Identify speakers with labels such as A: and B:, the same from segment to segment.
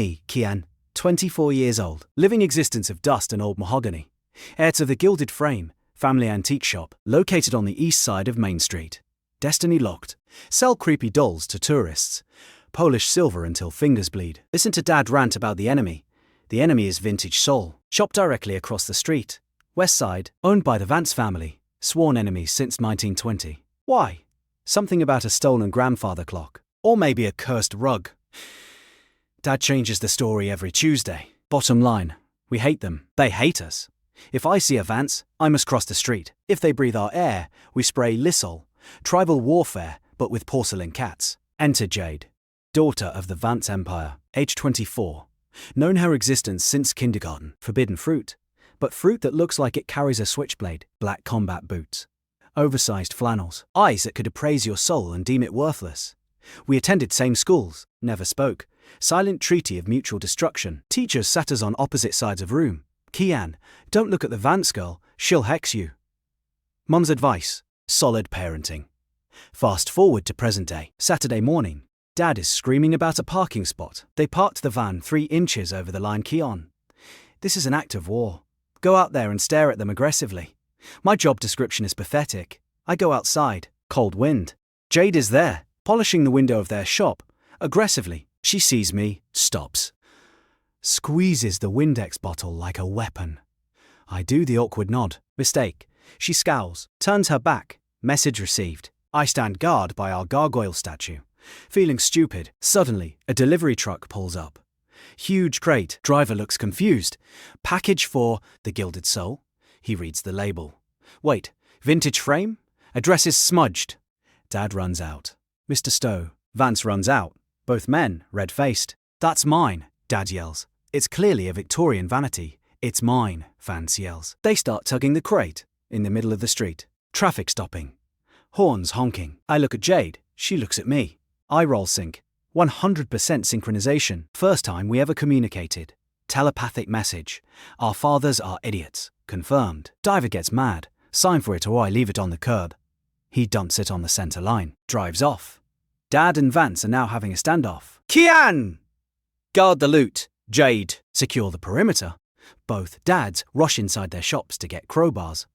A: Me, Kian, 24 years old, living existence of dust and old mahogany. Heir to the Gilded Frame, family antique shop, located on the east side of Main Street. Destiny locked. Sell creepy dolls to tourists. Polish silver until fingers bleed. Listen to Dad rant about the enemy. The enemy is Vintage Soul. Shop directly across the street. West Side, owned by the Vance family. Sworn enemies since 1920. Why? Something about a stolen grandfather clock. Or maybe a cursed rug. Dad changes the story every Tuesday. Bottom line, we hate them. They hate us. If I see a Vance, I must cross the street. If they breathe our air, we spray Lysol. Tribal warfare, but with porcelain cats. Enter Jade. Daughter of the Vance Empire, age 24. Known her existence since kindergarten. Forbidden fruit. But fruit that looks like it carries a switchblade. Black combat boots. Oversized flannels. Eyes that could appraise your soul and deem it worthless. We attended same schools. Never spoke. Silent treaty of mutual destruction. Teachers sat us on opposite sides of room. Kian, don't look at the Vance girl, she'll hex you. Mum's advice. Solid parenting. Fast forward to present day. Saturday morning. Dad is screaming about a parking spot. They parked the van 3 inches over the line. Kian. This is an act of war. Go out there and stare at them aggressively. My job description is pathetic. I go outside. Cold wind. Jade is there, polishing the window of their shop. Aggressively. She sees me, stops. Squeezes the Windex bottle like a weapon. I do the awkward nod. Mistake. She scowls, turns her back. Message received. I stand guard by our gargoyle statue. Feeling stupid, suddenly, a delivery truck pulls up. Huge crate, driver looks confused. Package for the Gilded Soul? He reads the label. Wait, vintage frame? Address is smudged. Dad runs out. Mr. Stowe. Vance runs out. Both men, red-faced. That's mine, Dad yells. It's clearly a Victorian vanity. It's mine, Vance yells. They start tugging the crate, in the middle of the street. Traffic stopping. Horns honking. I look at Jade, she looks at me. Eye roll sync. 100% synchronization. First time we ever communicated. Telepathic message. Our fathers are idiots. Confirmed. Diver gets mad. Sign for it or I leave it on the curb. He dumps it on the center line. Drives off. Dad and Vance are now having a standoff. Kian! Guard the loot. Jade. Secure the perimeter. Both dads rush inside their shops to get crowbars.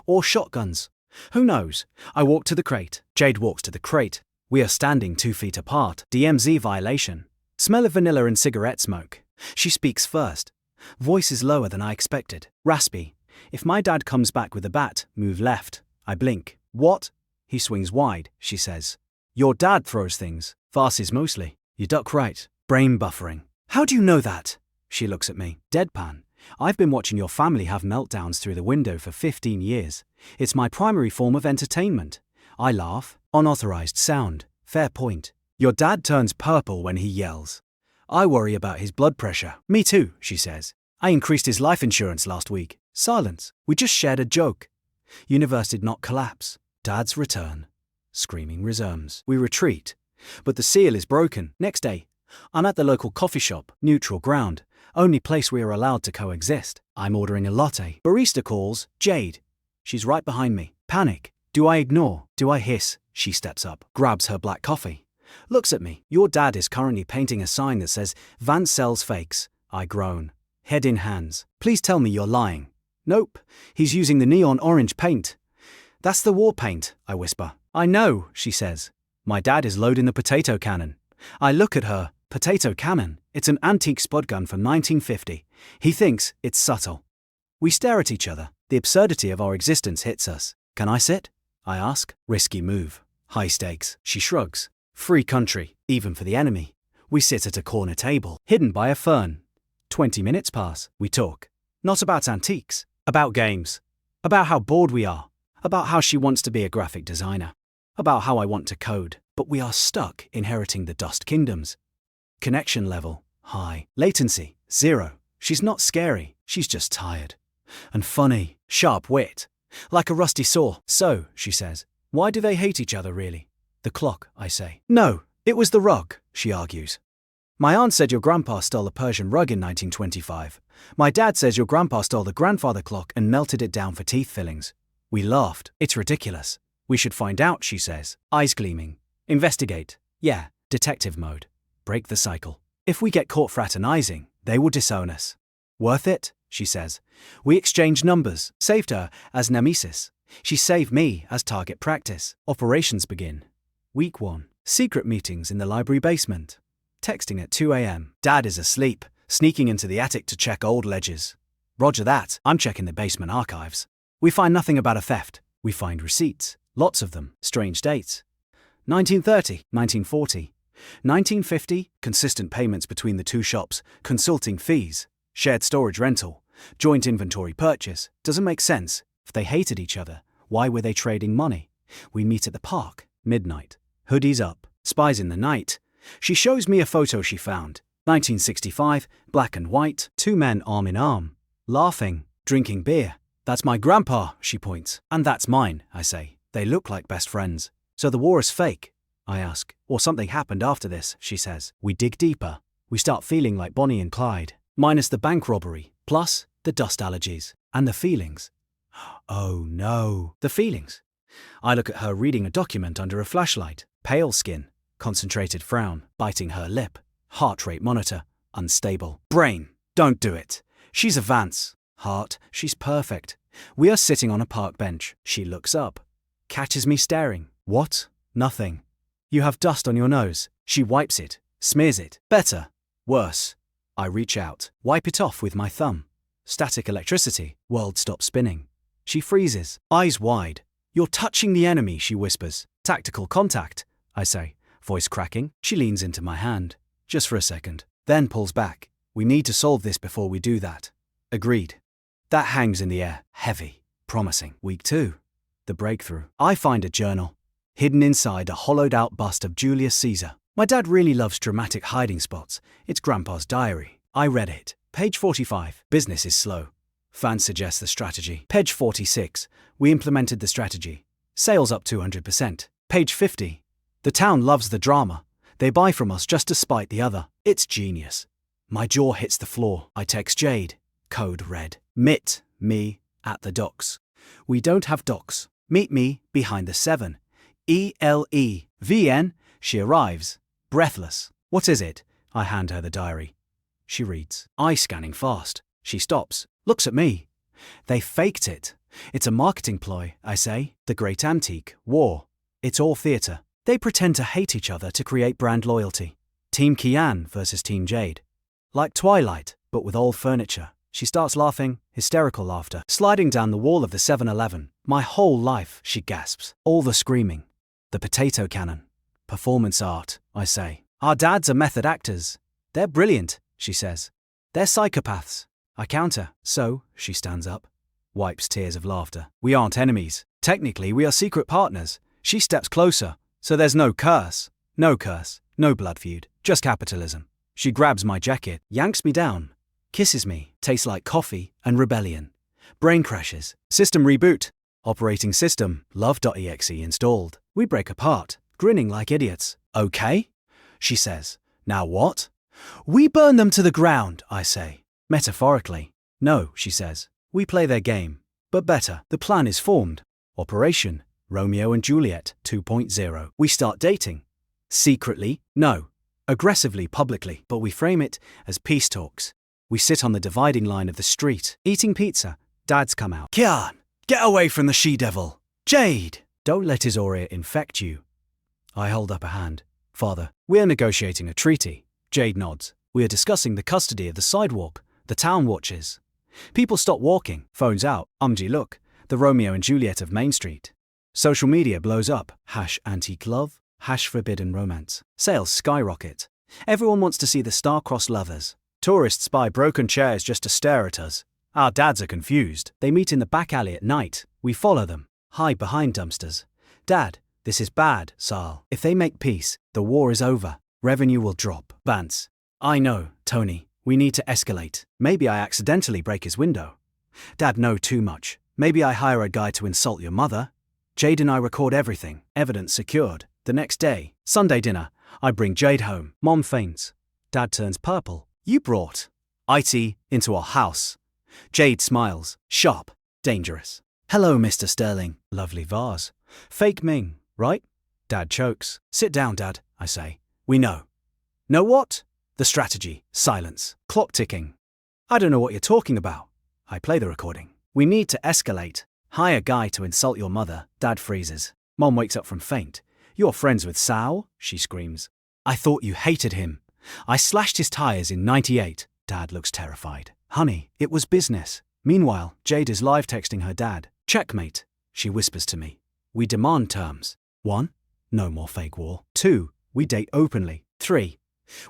A: Or shotguns. Who knows? I walk to the crate. Jade walks to the crate. We are standing 2 feet apart. DMZ violation. Smell of vanilla and cigarette smoke. She speaks first. Voice is lower than I expected. Raspy. If my dad comes back with a bat, move left. I blink. What? He swings wide, she says. Your dad throws things. Vases mostly. You duck right. Brain buffering. How do you know that? She looks at me. Deadpan. I've been watching your family have meltdowns through the window for 15 years. It's my primary form of entertainment. I laugh. Unauthorized sound. Fair point. Your dad turns purple when he yells. I worry about his blood pressure. Me too, she says. I increased his life insurance last week. Silence. We just shared a joke. Universe did not collapse. Dad's return. Screaming resumes. We retreat. But the seal is broken. Next day. I'm at the local coffee shop. Neutral ground. Only place we are allowed to coexist. I'm ordering a latte. Barista calls. Jade. She's right behind me. Panic. Do I ignore? Do I hiss? She steps up. Grabs her black coffee. Looks at me. Your dad is currently painting a sign that says, Vance sells fakes. I groan. Head in hands. Please tell me you're lying. Nope. He's using the neon orange paint. That's the war paint, I whisper. I know, she says. My dad is loading the potato cannon. I look at her. Potato cannon. It's an antique spud gun from 1950. He thinks it's subtle. We stare at each other. The absurdity of our existence hits us. Can I sit? I ask. Risky move. High stakes. She shrugs. Free country, even for the enemy. We sit at a corner table, hidden by a fern. 20 minutes pass. We talk. Not about antiques. About games. About how bored we are. About how she wants to be a graphic designer. About how I want to code. But we are stuck inheriting the Dust Kingdoms. Connection level. High. Latency. 0. She's not scary. She's just tired. And funny. Sharp wit. Like a rusty saw. So, she says, why do they hate each other really? The clock, I say. No, it was the rug, she argues. My aunt said your grandpa stole a Persian rug in 1925. My dad says your grandpa stole the grandfather clock and melted it down for teeth fillings. We laughed. It's ridiculous. We should find out, she says. Eyes gleaming. Investigate. Yeah, detective mode. Break the cycle. If we get caught fraternizing, they will disown us. Worth it, she says. We exchange numbers, saved her as nemesis. She saved me as target practice. Operations begin. Week 1. Secret meetings in the library basement. Texting at 2 a.m. Dad is asleep, sneaking into the attic to check old ledgers. Roger that, I'm checking the basement archives. We find nothing about a theft. We find receipts, lots of them, strange dates. 1930, 1940, 1950, consistent payments between the two shops, consulting fees, shared storage rental, joint inventory purchase. Doesn't make sense. If they hated each other, why were they trading money? We meet at the park, midnight. Hoodies up, spies in the night. She shows me a photo she found. 1965, black and white, 2 men arm in arm, laughing, drinking beer. That's my grandpa, she points. And that's mine, I say. They look like best friends. So the war is fake, I ask. Or something happened after this, she says. We dig deeper. We start feeling like Bonnie and Clyde. Minus the bank robbery, plus the dust allergies, and the feelings. Oh no, the feelings. I look at her reading a document under a flashlight. Pale skin, concentrated frown, biting her lip. Heart rate monitor, unstable. Brain, don't do it. She's a Vance. Heart, she's perfect. We are sitting on a park bench. She looks up, catches me staring. What? Nothing. You have dust on your nose. She wipes it, smears it. Better. Worse. I reach out, wipe it off with my thumb. Static electricity. World stops spinning. She freezes, eyes wide. You're touching the enemy, she whispers. Tactical contact, I say, voice cracking. She leans into my hand, just for a second, then pulls back. We need to solve this before we do that. Agreed. That hangs in the air, heavy, promising. Week 2. The breakthrough. I find a journal, hidden inside a hollowed-out bust of Julius Caesar. My dad really loves dramatic hiding spots. It's Grandpa's diary. I read it. Page 45. Business is slow. Fans suggest the strategy. Page 46. We implemented the strategy. Sales up 200%. Page 50. The town loves the drama. They buy from us just to spite the other. It's genius. My jaw hits the floor. I text Jade. Code red. Meet me at the docks. We don't have docks. Meet me behind the 7. ELEVN. She arrives, breathless. What is it? I hand her the diary. She reads. Eye scanning fast. She stops, looks at me. They faked it. It's a marketing ploy, I say. The great antique, war. It's all theatre. They pretend to hate each other to create brand loyalty. Team Kian versus Team Jade. Like Twilight, but with old furniture. She starts laughing, hysterical laughter, sliding down the wall of the 7-Eleven. My whole life, she gasps. All the screaming. The potato cannon. Performance art, I say. Our dads are method actors. They're brilliant, she says. They're psychopaths. I counter. So, she stands up, wipes tears of laughter. We aren't enemies. Technically, we are secret partners. She steps closer. So there's no curse. No curse. No blood feud. Just capitalism. She grabs my jacket, yanks me down, kisses me. Tastes like coffee and rebellion. Brain crashes. System reboot. Operating system, love.exe installed. We break apart, grinning like idiots. Okay? She says. Now what? We burn them to the ground, I say. Metaphorically. No, she says. We play their game. But better. The plan is formed. Operation Romeo and Juliet 2.0. We start dating. Secretly? No. Aggressively, publicly. But we frame it as peace talks. We sit on the dividing line of the street, eating pizza. Dads come out. Kian, get away from the she-devil. Jade, don't let his aura infect you. I hold up a hand. Father, we are negotiating a treaty. Jade nods. We are discussing the custody of the sidewalk. The town watches. People stop walking. Phones out. Look. The Romeo and Juliet of Main Street. Social media blows up. #antique love. #forbidden romance. Sales skyrocket. Everyone wants to see the star-crossed lovers. Tourists buy broken chairs just to stare at us. Our dads are confused. They meet in the back alley at night. We follow them. Hide behind dumpsters. Dad, this is bad, Sal. If they make peace, the war is over. Revenue will drop. Vance. I know, Tony. We need to escalate. Maybe I accidentally break his window. Dad, know too much. Maybe I hire a guy to insult your mother. Jade and I record everything. Evidence secured. The next day, Sunday dinner, I bring Jade home. Mom faints. Dad turns purple. You brought IT into our house. Jade smiles. Sharp. Dangerous. Hello, Mr. Sterling. Lovely vase. Fake Ming, right? Dad chokes. Sit down, Dad, I say. We know. Know what? The strategy, silence, clock ticking. I don't know what you're talking about. I play the recording. We need to escalate. Hire guy to insult your mother. Dad freezes. Mom wakes up from faint. You're friends with Sal? She screams. I thought you hated him. I slashed his tires in '98. Dad looks terrified. Honey, it was business. Meanwhile, Jade is live texting her dad. Checkmate, she whispers to me. We demand terms. 1. No more fake war. 2. We date openly. 3.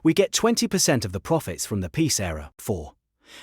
A: We get 20% of the profits from the peace era. 4.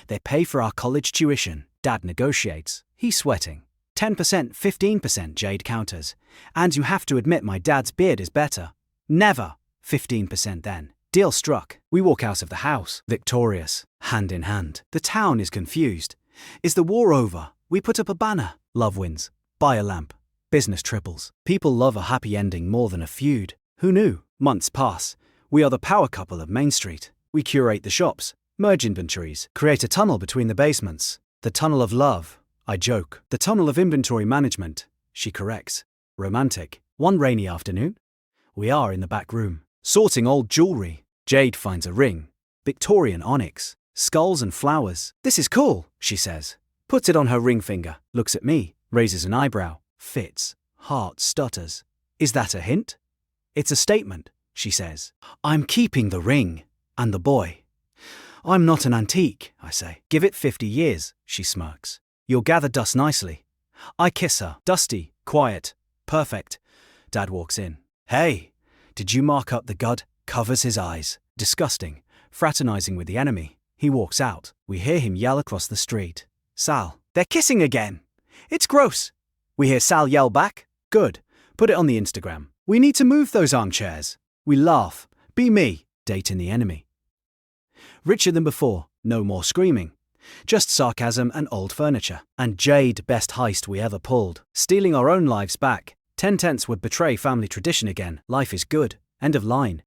A: They pay for our college tuition. Dad negotiates. He's sweating. 10%, 15%, Jade counters. And you have to admit my dad's beard is better. Never. 15% then. Deal struck. We walk out of the house, victorious, hand in hand. The town is confused. Is the war over? We put up a banner. Love wins. Buy a lamp. Business triples. People love a happy ending more than a feud. Who knew? Months pass. We are the power couple of Main Street. We curate the shops, merge inventories, create a tunnel between the basements. The tunnel of love. I joke. The tunnel of inventory management. She corrects. Romantic. One rainy afternoon. We are in the back room, sorting old jewelry. Jade finds a ring. Victorian onyx. Skulls and flowers. This is cool, she says. Puts it on her ring finger. Looks at me. Raises an eyebrow. Fits. Heart stutters. Is that a hint? It's a statement, she says. I'm keeping the ring. And the boy. I'm not an antique, I say. Give it 50 years, she smirks. You'll gather dust nicely. I kiss her. Dusty. Quiet. Perfect. Dad walks in. Hey, did you mark up the gud? Covers his eyes. Disgusting. Fraternizing with the enemy. He walks out. We hear him yell across the street. Sal, they're kissing again. It's gross. We hear Sal yell back. Good. Put it on the Instagram. We need to move those armchairs. We laugh. Be me. Date in the enemy. Richer than before. No more screaming. Just sarcasm and old furniture. And Jade, best heist we ever pulled. Stealing our own lives back. 10 tenths would betray family tradition again. Life is good. End of line.